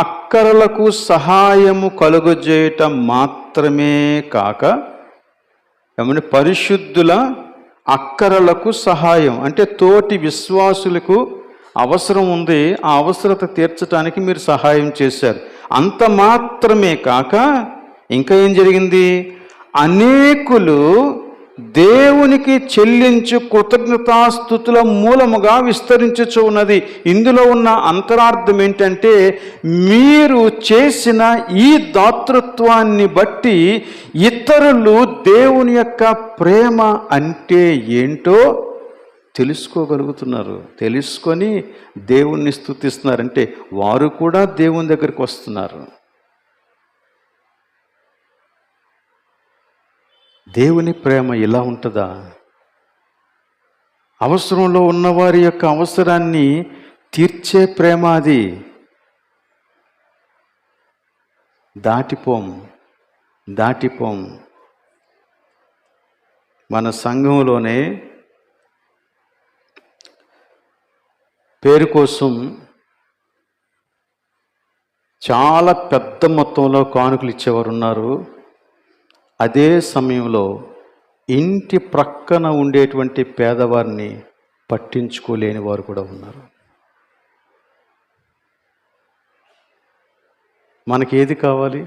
అక్కరలకు సహాయము కలుగజేయటం మాత్రమే కాక, ఏమన్నా పరిశుద్ధుల అక్కరలకు సహాయం అంటే తోటి విశ్వాసులకు అవసరం ఉంది, ఆ అవసరత తీర్చడానికి మీరు సహాయం చేశారు. అంత మాత్రమే కాక ఇంకా ఏం జరిగింది? అనేకులు దేవునికి చెల్లించు కృతజ్ఞతాస్తుతుల మూలముగా విస్తరించుచు ఉన్నది. ఇందులో ఉన్న అంతరార్థం ఏంటంటే, మీరు చేసిన ఈ దాతృత్వాన్ని బట్టి ఇతరులు దేవుని యొక్క ప్రేమ అంటే ఏంటో తెలుసుకోగలుగుతున్నారు. తెలుసుకొని దేవుణ్ణి స్తుతిస్తున్నారంటే వారు కూడా దేవుని దగ్గరికి వస్తున్నారు. దేవుని ప్రేమ ఇలా ఉంటుందా? అవసరంలో ఉన్నవారి యొక్క అవసరాన్ని తీర్చే ప్రేమ అది. దాటిపోం. మన సంఘంలోనే పేరు కోసం చాలా పెద్ద మొత్తంలో కానుకలు ఇచ్చేవారు ఉన్నారు. అదే సమయంలో ఇంటి ప్రక్కన ఉండేటువంటి పేదవారిని పట్టించుకోలేని వారు కూడా ఉన్నారు. మనకి ఏది కావాలి?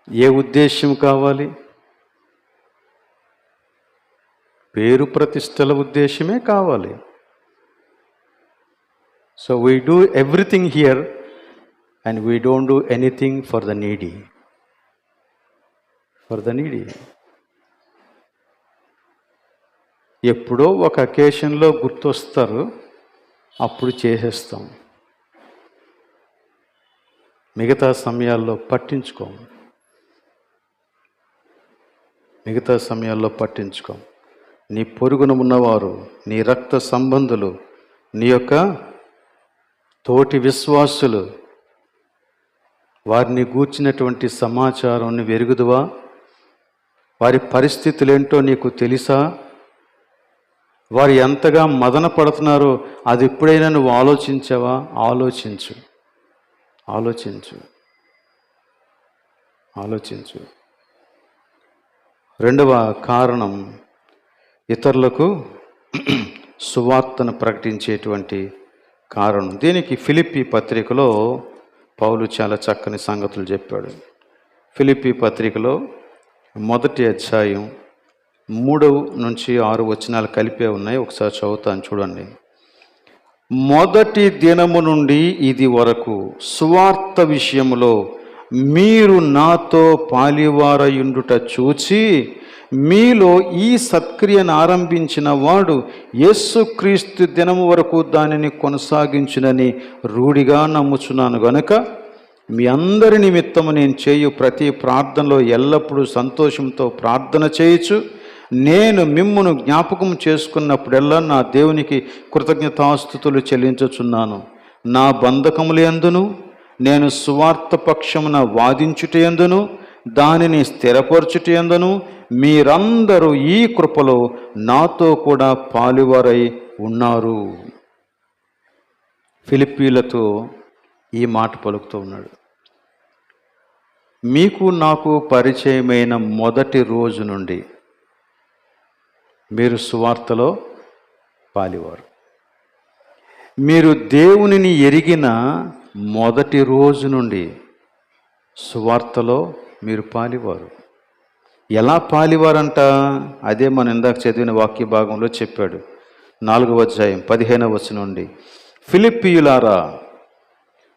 ఏ ఉద్దేశం కావాలి? పేరు ప్రతిష్టల ఉద్దేశమే కావాలి. So we do everything here and we don't do anything for the needy. ఎప్పుడో ఒక అకేషన్లో గుర్తొస్తారు, అప్పుడు చేసేస్తాం. మిగతా సమయాల్లో పట్టించుకోం. నీ పొరుగున ఉన్నవారు, నీ రక్త సంబంధులు, నీ యొక్క తోటి విశ్వాసులు, వారిని గూర్చినటువంటి సమాచారం నువ్వు ఎరుగుదువా? వారి పరిస్థితులేంటో నీకు తెలుసా? వారు ఎంతగా మదన పడుతున్నారో అది ఎప్పుడైనా నువ్వు ఆలోచించావా? ఆలోచించు, ఆలోచించు, ఆలోచించు. రెండవ కారణం, ఇతరులకు సువార్తను ప్రకటించేటువంటి కారణం. దీనికి ఫిలిప్పీ పత్రికలో పౌలు చాలా చక్కని సంగతులు చెప్పాడు. ఫిలిప్పీ పత్రికలో 1వ అధ్యాయం 3-6 వచనాలు కలిపే ఉన్నాయి. ఒకసారి చదువుతాను, చూడండి. మొదటి దినము నుండి ఇది వరకు సువార్త విషయములో మీరు నాతో పాలివారయుండుట చూచి మీలో ఈ సత్క్రియను ఆరంభించిన వాడు యేసుక్రీస్తు దినము వరకు దానిని కొనసాగించునని రూఢిగా నమ్ముచున్నాను గనుక మీ అందరి నిమిత్తము నేను చేయు ప్రతి ప్రార్థనలో ఎల్లప్పుడూ సంతోషంతో ప్రార్థన చేయొచ్చు. నేను మిమ్మును జ్ఞాపకం చేసుకున్నప్పుడెల్లా నా దేవునికి కృతజ్ఞతాస్తుతులు చెల్లించుచున్నాను. నా బంధకములందును నేను సువార్త పక్షమున వాదించుటయందును దానిని స్థిరపరచుటయందును మీరందరూ ఈ కృపలో నాతో కూడా పాలువారై ఉన్నారు. ఫిలిప్పీలతో ఈ మాట పలుకుతూ ఉన్నాడు. మీకు నాకు పరిచయమైన మొదటి రోజు నుండి మీరు సువార్తలో పాలివారు. మీరు దేవునిని ఎరిగిన మొదటి రోజు నుండి సువార్తలో మీరు పాలివారు. ఎలా పాలివారంట? అదే మనం ఇందాక చదివిన వాక్య భాగంలో చెప్పాడు. 4వ అధ్యాయం 15వ వచనం నుండి, ఫిలిప్పీయులారా,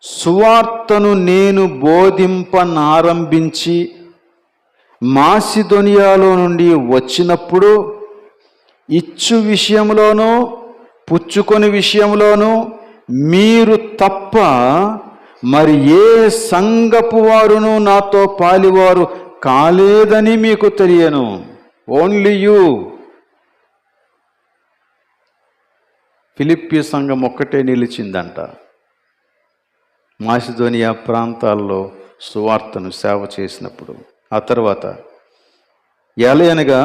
సువార్తను నేను బోధింపనారంభించి మాసిదోనియాలో నుండి వచ్చినప్పుడు ఇచ్చు విషయంలోనూ పుచ్చుకొని విషయంలోనూ మీరు తప్ప మరి ఏ సంఘపు వారును నాతో పాలివారు కాలేదని మీకు తెలియను. Only you. ఫిలిప్పీ సంఘం ఒక్కటే నిలిచిందంట మాసిదోనియా ప్రాంతాల్లో సువార్తను సేవ చేసినప్పుడు. ఆ తర్వాత ఎలయనగా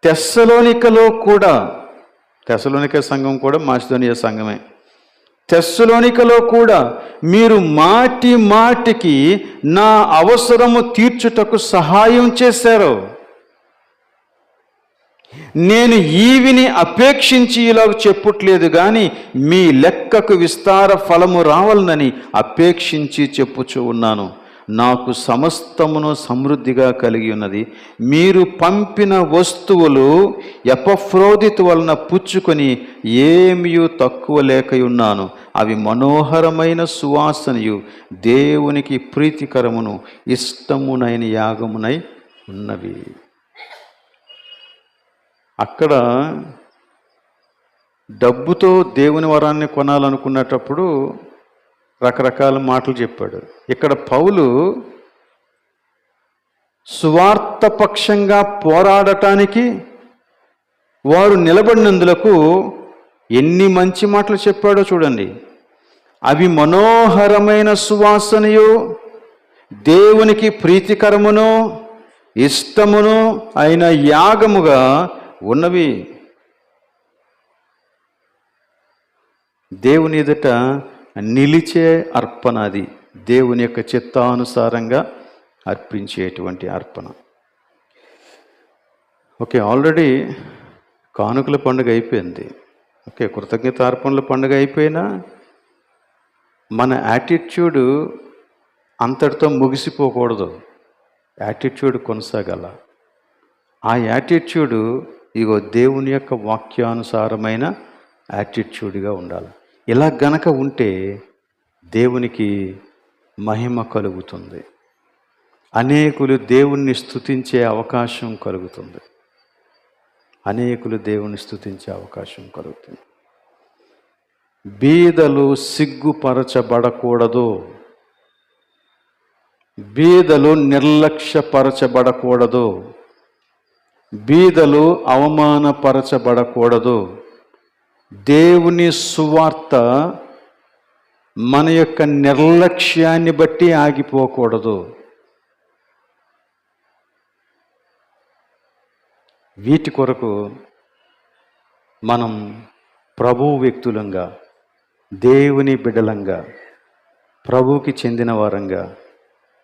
తెస్సలోనికలో కూడా, తెస్సలోనిక సంఘం కూడా మాసిదోనియా సంఘమే, తెస్సలోనికలో కూడా మీరు మాటి మాటికి నా అవసరము తీర్చుటకు సహాయం చేశారు. నేను ఈవిని అపేక్షించి ఇలా చెప్పుట్లేదు కానీ మీ లెక్కకు విస్తార ఫలము రావాలనని అపేక్షించి చెప్పుచూ ఉన్నాను. నాకు సమస్తమును సమృద్ధిగా కలిగి ఉన్నది. మీరు పంపిన వస్తువులు ఎపఫ్రోదితు వలన పుచ్చుకొని ఏమీ తక్కువ లేకయున్నాను. అవి మనోహరమైన సువాసనయు దేవునికి ప్రీతికరమును ఇష్టమునైన యాగమునై ఉన్నవి. అక్కడ డబ్బుతో దేవుని వరాన్ని కొనాలనుకున్నప్పుడు రకరకాల మాటలు చెప్పాడు. ఇక్కడ పౌలు సువార్త పక్షంగా పోరాడటానికి వారు నిలబడినందులకు ఎన్ని మంచి మాటలు చెప్పాడో చూడండి. అవి మనోహరమైన సువాసనయు దేవునికి ప్రీతికరమును ఇష్టమును అయిన యాగముగా ఉన్నవి. దేవుని ఎదుట నిలిచే అర్పణ, అది దేవుని యొక్క చిత్తానుసారంగా అర్పించేటువంటి అర్పణ. ఓకే, ఆల్రెడీ కానుకల పండుగ అయిపోయింది. ఓకే, కృతజ్ఞత అర్పణల పండుగ అయిపోయినా మన యాటిట్యూడ్ అంతటితో ముగిసిపోకూడదు. యాటిట్యూడ్ కొనసాగాల. ఆ యాటిట్యూడ్ ఇగో దేవుని యొక్క వాక్యానుసారమైన యాటిట్యూడ్గా ఉండాలి. ఇలా గనక ఉంటే దేవునికి మహిమ కలుగుతుంది. అనేకులు దేవుణ్ణి స్తుతించే అవకాశం కలుగుతుంది. అనేకులు దేవుణ్ణి స్తుతించే అవకాశం కలుగుతుంది. బీదలు సిగ్గుపరచబడకూడదు. బీదలు నిర్లక్ష్యపరచబడకూడదు. బీదలు అవమానపరచబడకూడదు. దేవుని సువార్త మన యొక్క నిర్లక్ష్యాన్ని బట్టి ఆగిపోకూడదు. వీటి కొరకు మనం ప్రభువు వ్యక్తులంగా, దేవుని బిడ్డలంగా, ప్రభువుకి చెందిన వారంగా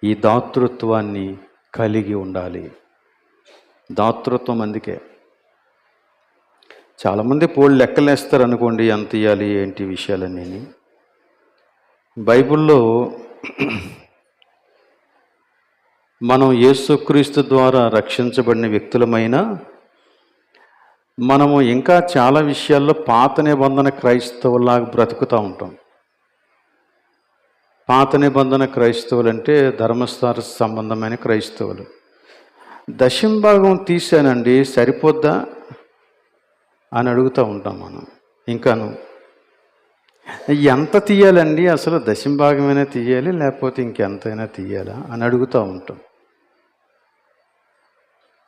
ఈ దాతృత్వాన్ని కలిగి ఉండాలి. దాతృత్వం అందుకే చాలామంది పోళ్ళు లెక్కలేస్తారు అనుకోండి, ఎంత ఇవ్వాలి ఏంటి విషయాలన్నీ. బైబిల్లో మనం యేసుక్రీస్తు ద్వారా రక్షించబడిన వ్యక్తులమైన మనము ఇంకా చాలా విషయాల్లో పాత నిబంధన క్రైస్తవులాగా బ్రతుకుతూ ఉంటాం. పాత నిబంధన క్రైస్తవులు అంటే ధర్మశాస్త్ర సంబంధమైన క్రైస్తవులు. దశంభాగం తీసానండి సరిపోద్దా అని అడుగుతూ ఉంటాం మనం. ఇంకాను ఎంత తీయాలండి, అసలు దశంభాగమైనా తీయాలి లేకపోతే ఇంకెంతైనా తీయాలా అని అడుగుతూ ఉంటాం.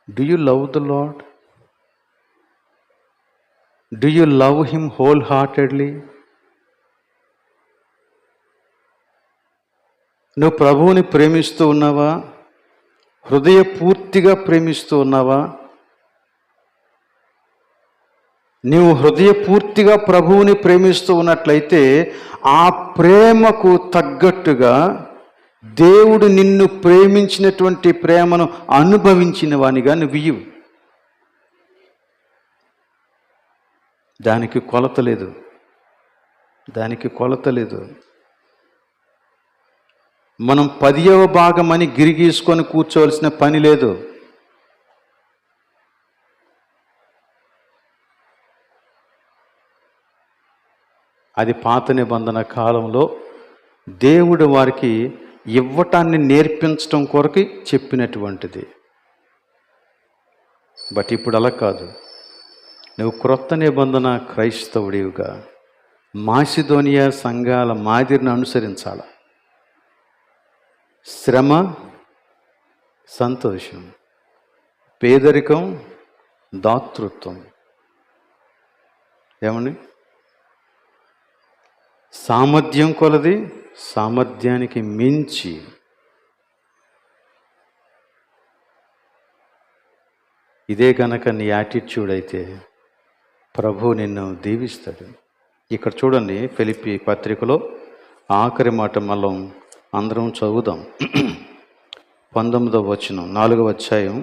Do you love the lord? Do you love him whole heartedly? నువ్వు ప్రభువుని ప్రేమిస్తూ ఉన్నావా? హృదయపూర్తిగా ప్రేమిస్తూ ఉన్నావా? నీవు హృదయపూర్తిగా ప్రభువుని ప్రేమిస్తూ ఉన్నట్లయితే ఆ ప్రేమకు తగ్గట్టుగా దేవుడు నిన్ను ప్రేమించినటువంటి ప్రేమను అనుభవించిన వానిగా నువ్వు ఇవ్వు. దానికి కొలత లేదు, దానికి కొలత లేదు. మనం 10వ భాగం అని గిరిగీసుకొని కూర్చోవలసిన పని లేదు. అది పాత నిబంధన కాలంలో దేవుడు వారికి ఇవ్వటాన్ని నేర్పించడం కొరకు చెప్పినటువంటిది. బట్ ఇప్పుడు అలా కాదు. నువ్వు క్రొత్త నిబంధన క్రైస్తవుడివిగా మాసిదోనియా సంఘాల మాదిరిని అనుసరించాల. శ్రమ, సంతోషం, పేదరికం, దాతృత్వం, ఏమండి, సామర్థ్యం కొలది, సామర్థ్యానికి మించి. ఇదే కనుక నీ యాటిట్యూడ్ అయితే ప్రభు నిన్ను దీవిస్తాడు. ఇక్కడ చూడండి, ఫిలిప్పీ పత్రికలో ఆఖరి మాట మనం అందరం చదువుదాం. 19వ వచనం, 4వ అధ్యాయం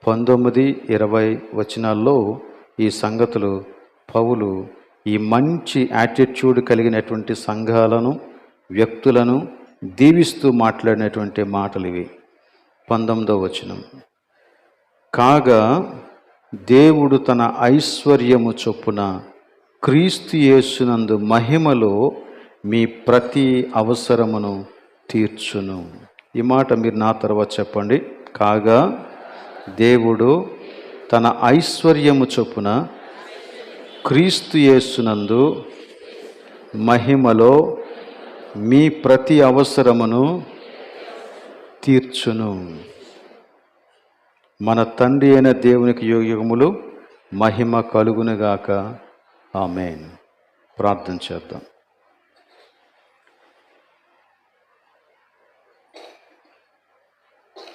19, 20 వచనాల్లో ఈ సంగతులు పౌలు ఈ మంచి యాటిట్యూడ్ కలిగినటువంటి సంఘాలను, వ్యక్తులను దీవిస్తూ మాట్లాడినటువంటి మాటలు ఇవి. 19వ వచనం, కాగా దేవుడు తన ఐశ్వర్యము చొప్పున క్రీస్తు యేసునందు మహిమలో మీ ప్రతి అవసరమును తీర్చును. ఈ మాట మీరు నా తర్వాత చెప్పండి. కాగా దేవుడు తన ఐశ్వర్యము చొప్పున క్రీస్తు యేసునందు మహిమలో మీ ప్రతి అవసరమును తీర్చును. మన తండ్రి అయిన దేవునికి యుగయుగములు మహిమ కలుగునుగాక. ఆమేన్. ప్రార్థన చేద్దాం.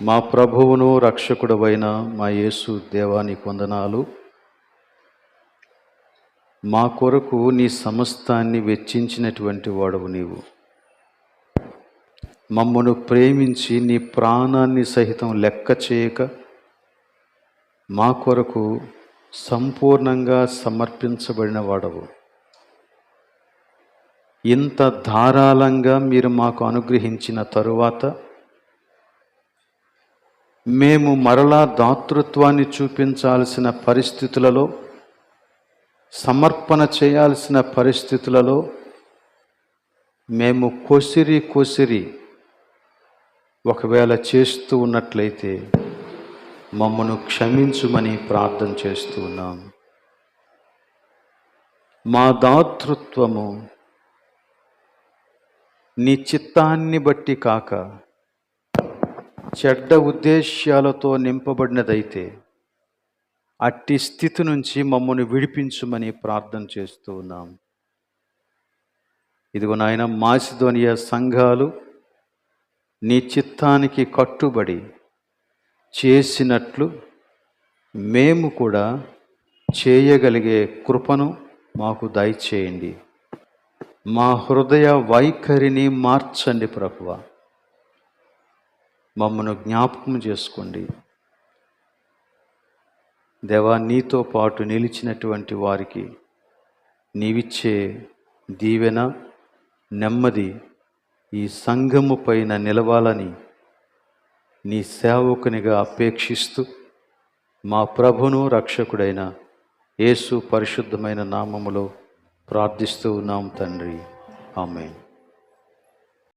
మా ప్రభువును రక్షకుడవైన మా యేసు దేవా, నీకు వందనాలు. మా కొరకు నీ సమస్తాన్ని వెచ్చించినటువంటి వాడవు నీవు. మమ్మను ప్రేమించి నీ ప్రాణాన్ని సహితం లెక్క చేయక మా కొరకు సంపూర్ణంగా సమర్పించబడిన వాడవు. ఇంత ధారాళంగా మీరు మాకు అనుగ్రహించిన తరువాత మేము మరలా దాతృత్వాన్ని చూపించాల్సిన పరిస్థితులలో, సమర్పణ చేయాల్సిన పరిస్థితులలో మేము కొసిరి ఒకవేళ చేస్తూ ఉన్నట్లయితే మమ్మను క్షమించుమని ప్రార్థన చేస్తూ ఉన్నాం. మా దాతృత్వము నీ చిత్తాన్ని బట్టి కాక చెడ్డ ఉద్దేశ్యాలతో నింపబడినదైతే అట్టి స్థితి నుంచి మమ్మల్ని విడిపించుమని ప్రార్థన చేస్తూ ఉన్నాం. ఇదిగో నాయన, మాసిదోనియా సంఘాలు నీ చిత్తానికి కట్టుబడి చేసినట్లు మేము కూడా చేయగలిగే కృపను మాకు దయచేయండి. మా హృదయ వైఖరిని మార్చండి ప్రభువా. మమ్మను జ్ఞాపకం చేసుకోండి దేవా. నీతో పాటు నిలిచినటువంటి వారికి నీవిచ్చే దీవెన, నెమ్మది ఈ సంఘము పైన నిలవాలని నీ సేవకునిగా అపేక్షిస్తూ మా ప్రభును రక్షకుడైన యేసు పరిశుద్ధమైన నామములో ప్రార్థిస్తూ ఉన్నాం తండ్రి. ఆమేన్.